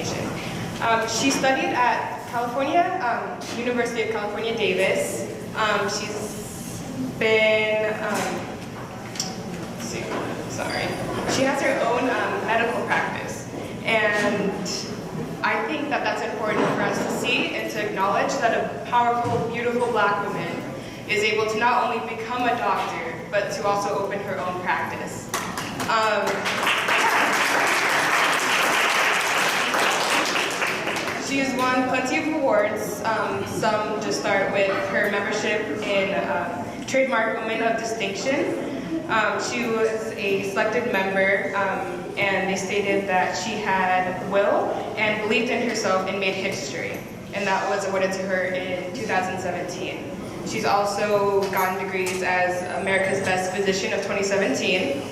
Association. She studied at University of California, Davis. She's been, she has her own medical practice. And I think that that's important for us to see and to acknowledge that a powerful, beautiful Black woman is able to not only become a doctor, but to also open her own practice. She has won plenty of awards. Some just start with her membership in Trademark Women of Distinction. She was a selected member, and they stated that she had will and believed in herself and made history. And that was awarded to her in 2017. She's also gotten degrees as America's Best Physician of 2017.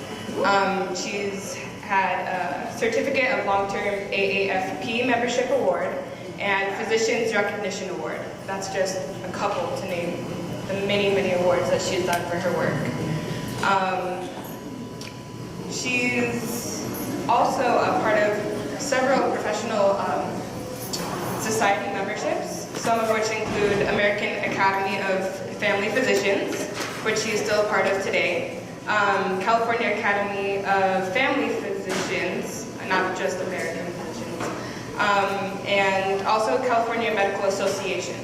She's had a Certificate of Long-Term AAFP Membership Award and Physician's Recognition Award. That's just a couple to name the many, many awards that she's done for her work. She's also a part of several professional society memberships, some of which include American Academy of Family Physicians, which she is still a part of today, California Academy of Family Physicians, not just American physicians, and also California Medical Association.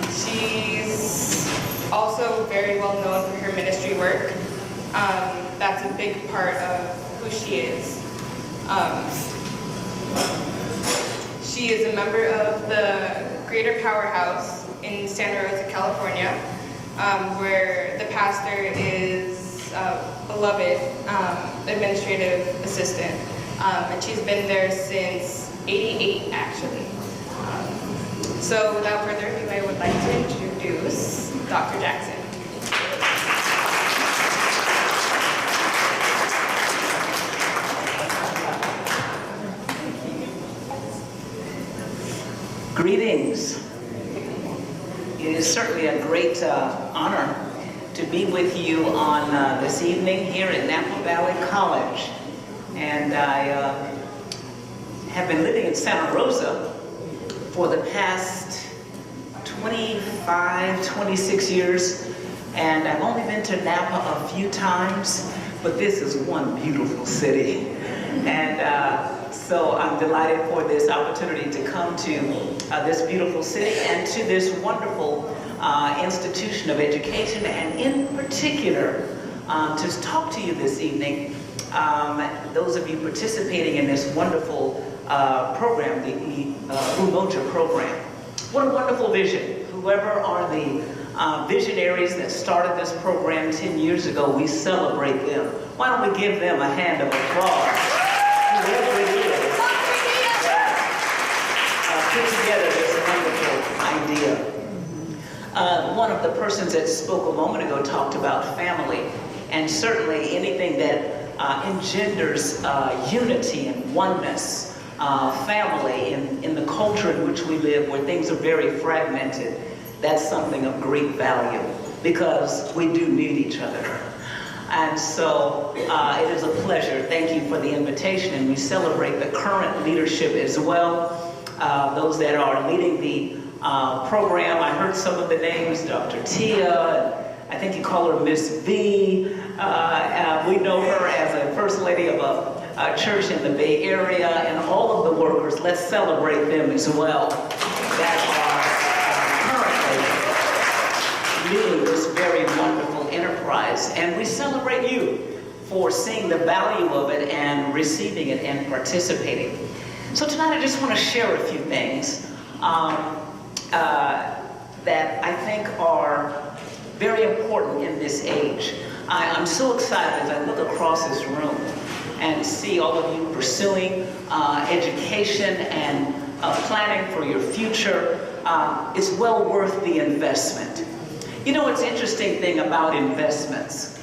She's also very well known for her ministry work. That's a big part of who she is. She is a member of the Greater Powerhouse in Santa Rosa, California, where the pastor is a beloved administrative assistant. And she's been there since '88, actually. So without further ado, I would like to introduce Dr. Jackson. Greetings. It is certainly a great honor to be with you on this evening here at Napa Valley College. And I have been living in Santa Rosa for the past 25, 26 years. And I've only been to Napa a few times, but this is one beautiful city. And so I'm delighted for this opportunity to come to this beautiful city and to this wonderful institution of education, and in particular, to talk to you this evening, those of you participating in this wonderful program, the Umoja program. What a wonderful vision. Whoever are the visionaries that started this program 10 years ago, we celebrate them. Why don't we give them a hand of applause? Whoever it is put together this wonderful idea. One of the persons that spoke a moment ago talked about family, and certainly anything that engenders unity and oneness, family in the culture in which we live, where things are very fragmented, that's something of great value, because we do need each other. And so it is a pleasure. Thank you for the invitation, and we celebrate the current leadership as well. Those that are leading the program. I heard some of the names, Dr. Tia, I think you call her Miss V. We know her as a first lady of a church in the Bay Area, and all of the workers. Let's celebrate them as well that are currently leading this very wonderful enterprise. And we celebrate you for seeing the value of it and receiving it and participating. So tonight I just want to share a few things that I think are very important in this age. I'm so excited as I look across this room and see all of you pursuing education and planning for your future. It's well worth the investment. You know, what's interesting thing about investments,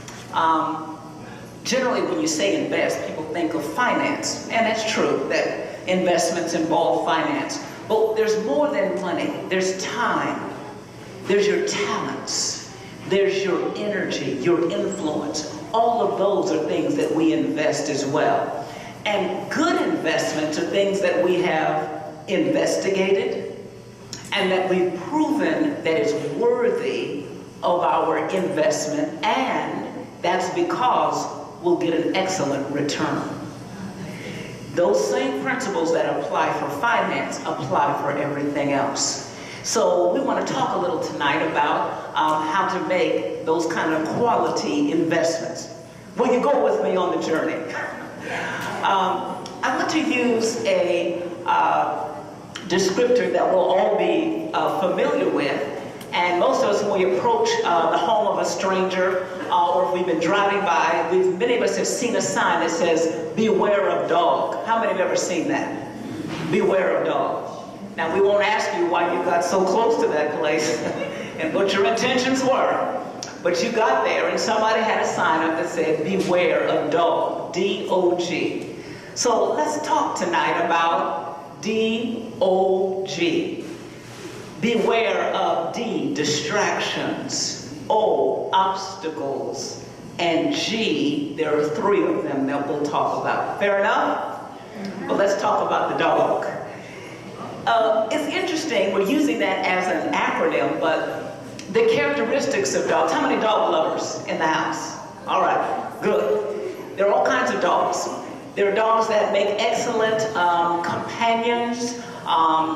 generally when you say invest, people think of finance, and that's true that investments involve finance. But there's more than money. There's time. There's your talents. There's your energy, your influence. All of those are things that we invest as well. And good investments are things that we have investigated and that we've proven that it's worthy of our investment, and that's because we'll get an excellent return. Those same principles that apply for finance apply for everything else. So we want to talk a little tonight about how to make those kind of quality investments. Will you go with me on the journey? I want to use a descriptor that we'll all be familiar with. And most of us, when we approach the home of a stranger, or if we've been driving by, many of us have seen a sign that says, "Beware of dog." How many have ever seen that? Beware of dog. Now, we won't ask you why you got so close to that place and what your intentions were. But you got there and somebody had a sign up that said, "Beware of dog," D.O.G. So let's talk tonight about D.O.G. Beware of D, distractions, O, obstacles, and G, there are 3 of them that we'll talk about. Fair enough? Well, let's talk about the dog. It's interesting, we're using that as an acronym, but the characteristics of dogs. How many dog lovers in the house? All right, good. There are all kinds of dogs. There are dogs that make excellent companions,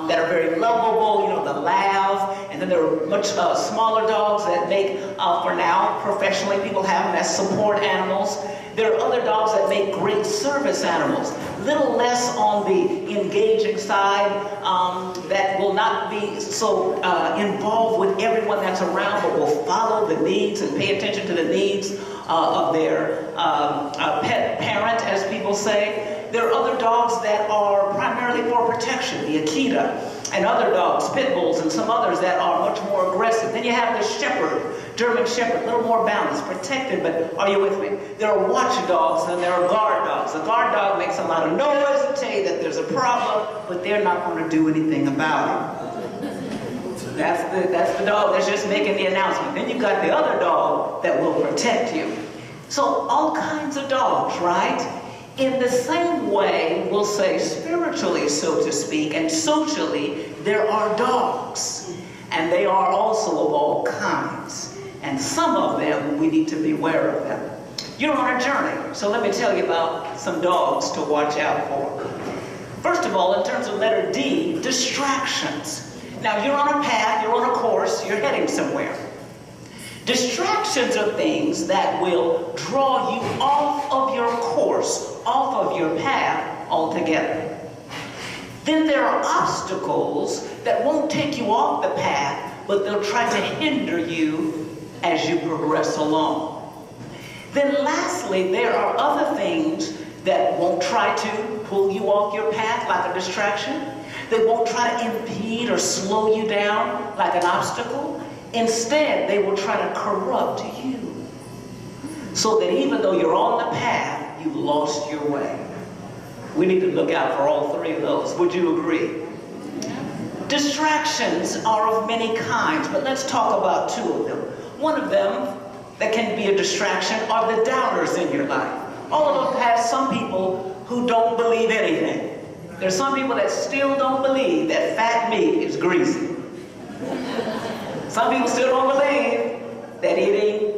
that are very lovable, you know, the lav, and then there are much smaller dogs that make, for now, professionally, people have them as support animals. There are other dogs that make great service animals, little less on the engaging side, that will not be so involved with everyone that's around, but will follow the needs and pay attention to the needs of their pet parent, as people say. There are other dogs that are primarily for protection, the Akita, and other dogs, pit bulls, and some others that are much more aggressive. Then you have the shepherd, German shepherd, a little more balanced, protected, but are you with me? There are watchdogs and there are guard dogs. A guard dog makes a lot of noise to tell you that there's a problem, but they're not going to do anything about it. That's the dog that's just making the announcement. Then you've got the other dog that will protect you. So all kinds of dogs, right? In the same way, we'll say spiritually, so to speak, and socially, there are dogs. And they are also of all kinds. And some of them, we need to beware of them. You're on a journey, so let me tell you about some dogs to watch out for. First of all, in terms of letter D, distractions. Now, you're on a path, you're on a course, you're heading somewhere. Distractions are things that will draw you off of your course, off of your path altogether. Then there are obstacles that won't take you off the path, but they'll try to hinder you as you progress along. Then lastly, there are other things that won't try to pull you off your path like a distraction. They won't try to impede or slow you down like an obstacle. Instead, they will try to corrupt you, so that even though you're on the path, you've lost your way. We need to look out for all 3 of those. Would you agree? Distractions are of many kinds, but let's talk about 2 of them. One of them that can be a distraction are the doubters in your life. All of us have some people who don't believe anything. There's some people that still don't believe that fat meat is greasy. Some people still don't believe that eating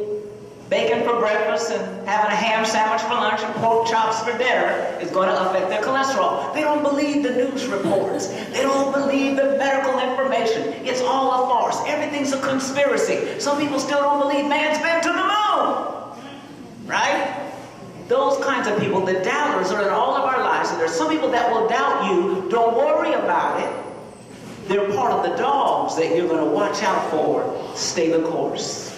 bacon for breakfast and having a ham sandwich for lunch and pork chops for dinner is going to affect their cholesterol. They don't believe the news reports. They don't believe the medical information. It's all a farce. Everything's a conspiracy. Some people still don't believe man's been to the moon. Right? Those kinds of people, the doubters, are in all of our lives. And there's some people that will doubt you. Don't worry about it. They're part of the dogs that you're going to watch out for. Stay the course.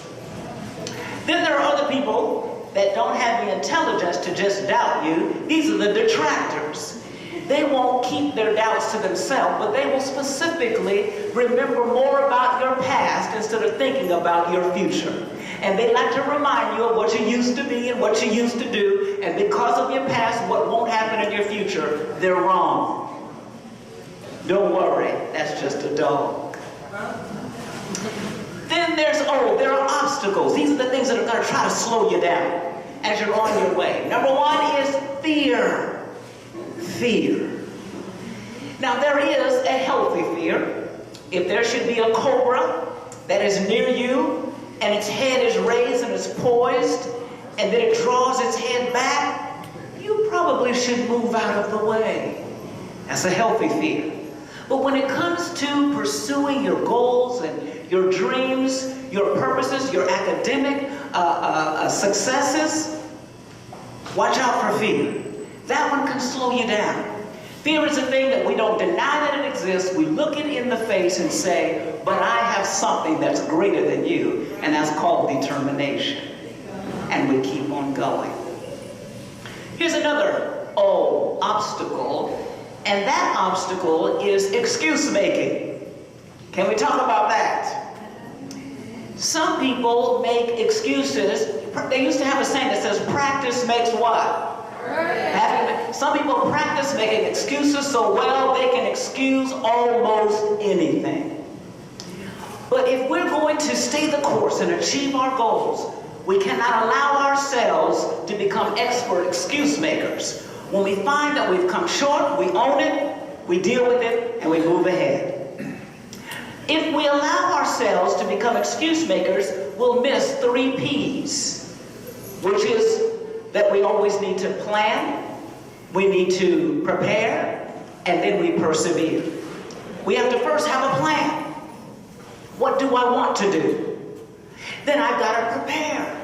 Then there are other people that don't have the intelligence to just doubt you. These are the detractors. They won't keep their doubts to themselves, but they will specifically remember more about your past instead of thinking about your future. And they like to remind you of what you used to be and what you used to do. And because of your past, what won't happen in your future, they're wrong. Don't worry, that's just a dog. Then there are obstacles. These are the things that are going to try to slow you down as you're on your way. Number 1 is fear. fear. Now, there is a healthy fear. If there should be a cobra that is near you, and its head is raised and is poised, and then it draws its head back, you probably should move out of the way. That's a healthy fear. But when it comes to pursuing your goals and your dreams, your purposes, your academic successes, watch out for fear. That one can slow you down. Fear is a thing that we don't deny that it exists. We look it in the face and say, but I have something that's greater than you, and that's called determination. And we keep on going. Here's another obstacle, and that obstacle is excuse making. Can we talk about that? Some people make excuses. They used to have a saying that says, practice makes what? Some people practice making excuses so well they can excuse almost anything. But if we're going to stay the course and achieve our goals, we cannot allow ourselves to become expert excuse makers. When we find that we've come short, we own it, we deal with it, and we move ahead. If we allow ourselves to become excuse makers, we'll miss 3 P's, which is that we always need to plan, we need to prepare, and then we persevere. We have to first have a plan. What do I want to do? Then I've got to prepare.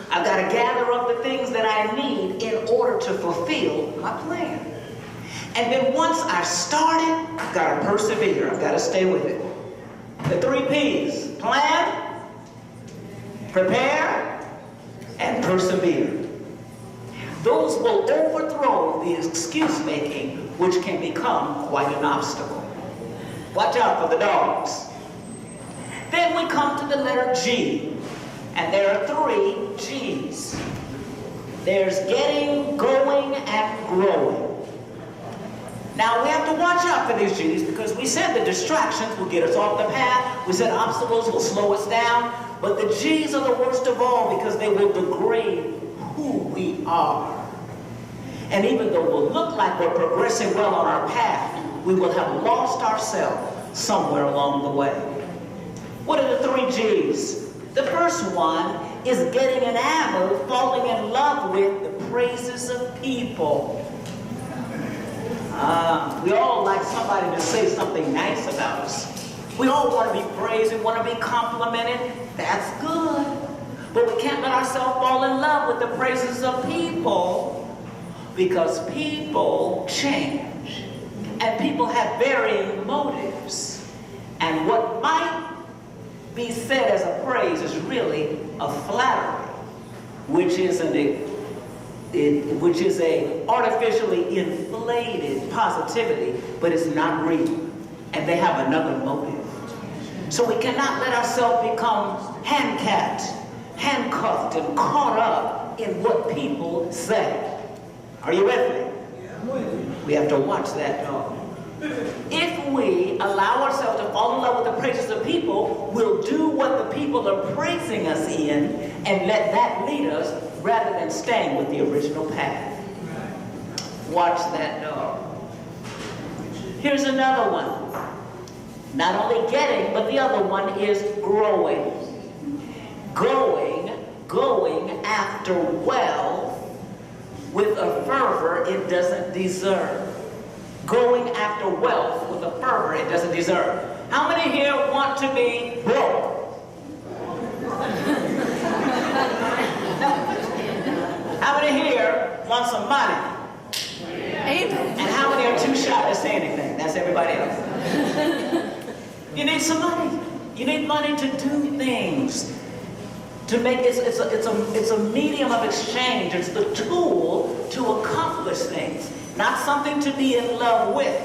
I've got to gather up the things that I need in order to fulfill my plan. And then once I've started, I've got to persevere. I've got to stay with it. The 3 P's: plan, prepare, and persevere. Those will overthrow the excuse-making, which can become quite an obstacle. Watch out for the dogs. Then we come to the letter G, and there are 3 G's. There's getting, going, and growing. Now, we have to watch out for these G's because we said the distractions will get us off the path. We said obstacles will slow us down. But the G's are the worst of all because they will degrade who we are. And even though we'll look like we're progressing well on our path, we will have lost ourselves somewhere along the way. What are the 3 G's? The first one is getting enamored, falling in love with the praises of people. We all like somebody to say something nice about us. We all want to be praised, we want to be complimented. That's good. But we can't let ourselves fall in love with the praises of people because people change and people have varying motives. And what might be said as a praise is really a flattery, which is a artificially inflated positivity, but it's not real. And they have another motive. So we cannot let ourselves become handcuffed and caught up in what people say. Are you with me? We have to watch that dog. If we allow ourselves to fall in love with the praises of people, we'll do what the people are praising us in and let that lead us rather than staying with the original path. Watch that dog. Here's another one. Not only getting, but the other one is growing. Going after wealth with a fervor it doesn't deserve. Going after wealth with a fervor it doesn't deserve. How many here want to be broke? How many here want some money? Amen. And how many are too shy to say anything? That's everybody else. You need some money. You need money to do things. To make it's a medium of exchange. It's the tool to accomplish things, not something to be in love with.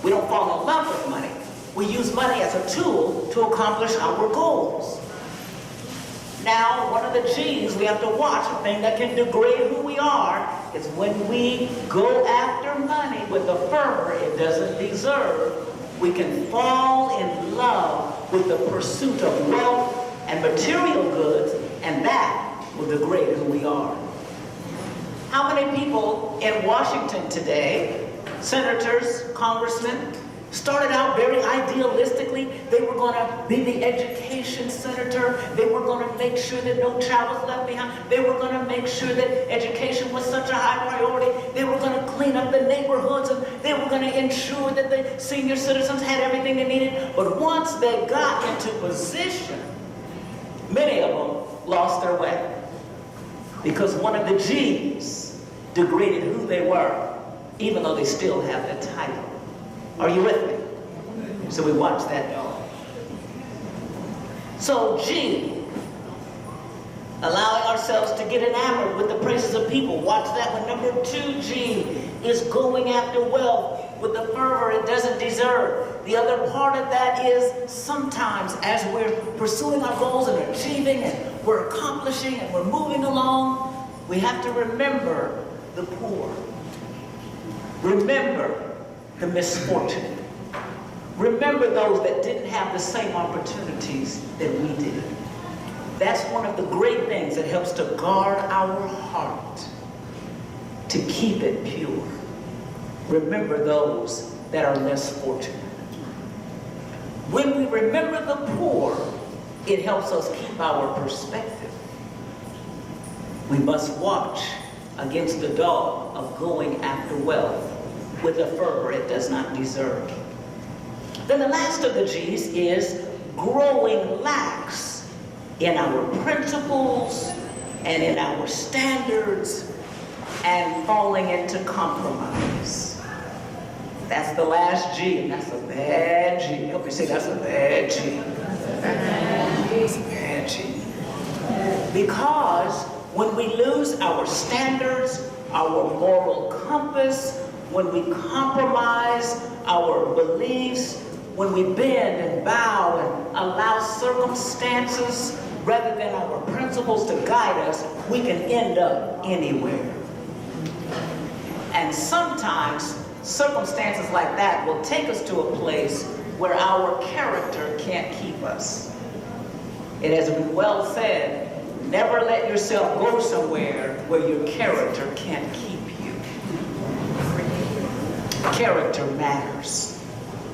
We don't fall in love with money. We use money as a tool to accomplish our goals. Now, one of the G's we have to watch, a thing that can degrade who we are, is when we go after money with the fervor it doesn't deserve. We can fall in love with the pursuit of wealth and material goods, and that will degrade who we are. How many people in Washington today senators, congressmen, started out very idealistically. They were going to be the education senator. They were going to make sure that no child was left behind. They were going to make sure that education was such a high priority. They were going to clean up the neighborhoods, and they were going to ensure that the senior citizens had everything they needed. But once they got into position, many of them lost their way because one of the G's degraded who they were, even though they still have the title. Are you with me? So we watch that dog. So G, allowing ourselves to get enamored with the praises of people. Watch that one. Number 2G is going after wealth with the fervor it doesn't deserve. The other part of that is sometimes as we're pursuing our goals and achieving and we're accomplishing and we're moving along, we have to remember the poor. Remember the misfortunate. Remember those that didn't have the same opportunities that we did. That's one of the great things that helps to guard our heart, to keep it pure. Remember those that are less fortunate. When we remember the poor, it helps us keep our perspective. We must watch against the dog of going after wealth with a fervor it does not deserve. Then the last of the G's is growing lax in our principles and in our standards and falling into compromise. That's the last G, and that's a bad G. Help me say that's a bad G. It's a bad G. Because when we lose our standards, our moral compass, when we compromise our beliefs, when we bend and bow and allow circumstances rather than our principles to guide us, we can end up anywhere. And sometimes circumstances like that will take us to a place where our character can't keep us. It has been well said, never let yourself go somewhere where your character can't keep you. Character matters.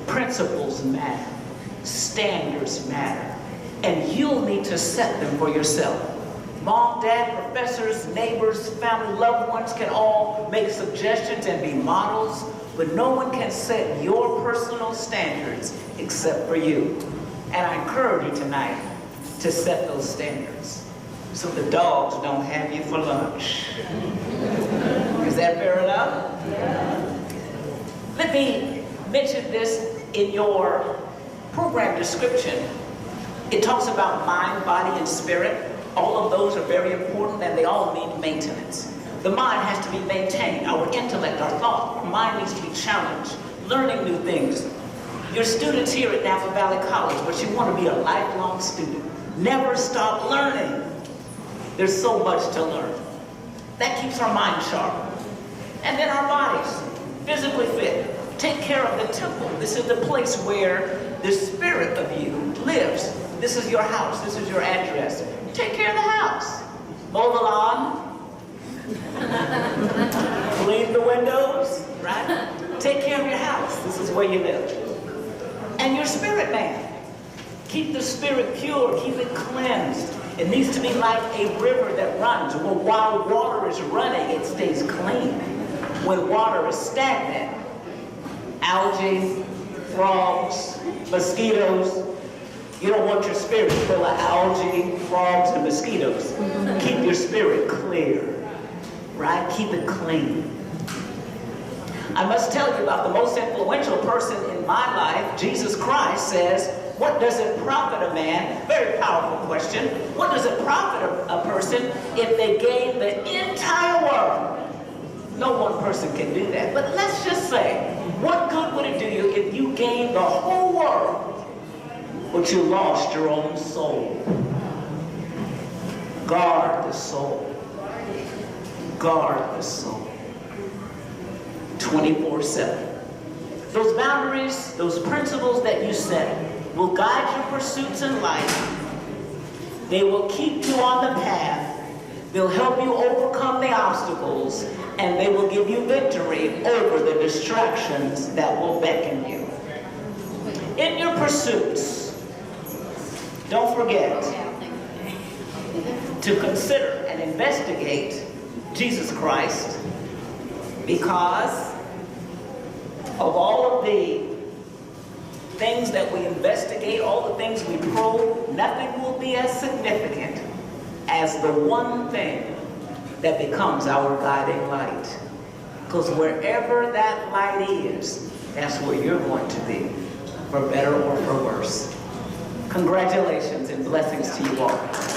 Principles matter. Standards matter. And you'll need to set them for yourself. Mom, dad, professors, neighbors, family, loved ones can all make suggestions and be models, but no one can set your personal standards except for you. And I encourage you tonight to set those standards so the dogs don't have you for lunch. Is that fair enough? Yeah. Let me mention this in your program description. It talks about mind, body, and spirit. All of those are very important and they all need maintenance. The mind has to be maintained. Our intellect, our thought, our mind needs to be challenged, learning new things. Your students here at Napa Valley College, but you want to be a lifelong student. Never stop learning. There's so much to learn. That keeps our mind sharp. And then our bodies, physically fit. Take care of the temple. This is the place where the spirit of you lives. This is your house. This is your address. Take care of the house. Mow the lawn. Clean the windows, right? Take care of your house. This is where you live. And your spirit man. Keep the spirit pure. Keep it cleansed. It needs to be like a river that runs. Well, while water is running, it stays clean. When water is stagnant, algae, frogs, mosquitoes, you don't want your spirit full of algae, frogs, and mosquitoes. Keep your spirit clear, right? Keep it clean. I must tell you about the most influential person in my life. Jesus Christ says, what does it profit a man? Very powerful question. What does it profit a person if they gain the entire world? No one person can do that. But let's just say, what good would it do you if you gained the whole world, but you lost your own soul? Guard the soul. Guard the soul. 24/7. Those boundaries, those principles that you set will guide your pursuits in life. They will keep you on the path They'll help you overcome the obstacles, and they will give you victory over the distractions that will beckon you. In your pursuits, don't forget to consider and investigate Jesus Christ, because of all of the things that we investigate, all the things we probe, nothing will be as significant as the one thing that becomes our guiding light. Because wherever that light is, that's where you're going to be, for better or for worse. Congratulations and blessings to you all.